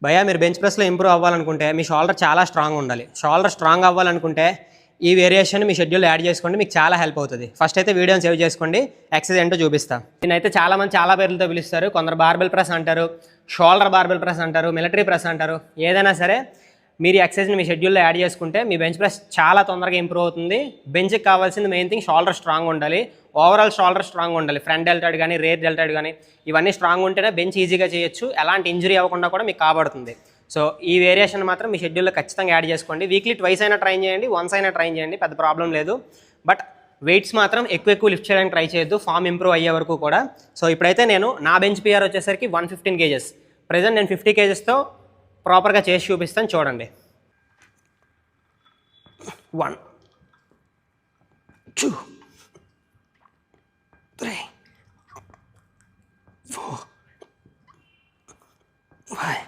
భయ్యా మీరు బెంచ్ ప్రెస్లో ఇంప్రూవ్ అవ్వాలనుకుంటే మీ షోల్డర్ చాలా స్ట్రాంగ్ ఉండాలి. షోల్డర్ స్ట్రాంగ్ అవ్వాలనుకుంటే ఈ వేరియేషన్ మీ షెడ్యూల్ యాడ్ చేసుకోండి, మీకు చాలా హెల్ప్ అవుతుంది. ఫస్ట్ అయితే వీడియోని సేవ్ చేసుకోండి, ఎక్సర్సైజ్ ఏంటో చూపిస్తాను. దీనైతే చాలామంది చాలా పేర్లతో పిలుస్తారు. కొందరు బార్బెల్ ప్రెస్ అంటారు, షోల్డర్ బార్బెల్ ప్రెస్ అంటారు, మిలిటరీ ప్రెస్ అంటారు. ఏదైనా సరే మీరు ఎక్సర్సైజ్ని మీ షెడ్యూల్లో యాడ్ చేసుకుంటే మీ బెంచ్ ప్రెస్ చాలా తొందరగా ఇంప్రూవ్ అవుతుంది. బెంచ్కి కావాల్సింది మెయిన్ థింగ్ షోల్డర్ స్ట్రాంగ్ ఉండాలి, ఓవరాల్ షోల్డర్ స్ట్రాంగ్ ఉండాలి. ఫ్రంట్ డెల్టాయిడ్ కానీ రేర్ డెల్టాయిడ్ కానీ ఇవన్నీ స్ట్రాంగ్ ఉంటేనే బెంచ్ ఈజీగా చేయొచ్చు, ఎలాంటి ఇంజరీ అవ్వకుండా కూడా మీకు కాపాడుతుంది. సో ఈ వేరియేషన్ మాత్రం మీ షెడ్యూల్లో ఖచ్చితంగా యాడ్ చేసుకోండి. వీక్లీ ట్వైస్ అయినా ట్రైన్ చేయండి, వన్స్ అయినా ట్రైన్ చేయండి, పెద్ద ప్రాబ్లం లేదు. బట్ వెయిట్స్ మాత్రం ఎక్కువ లిఫ్ట్ చేయడానికి ట్రై చేయొద్దు, ఫామ్ ఇంప్రూవ్ అయ్యే వరకు కూడా. సో ఇప్పుడైతే నేను నా బెంచ్ పిఆర్ వచ్చేసరికి 115 kgs. ప్రెజెంట్ నేను 50 kgsతో ప్రాపర్గా చేసి చూపిస్తాను, చూడండి. 1 2 3 4 5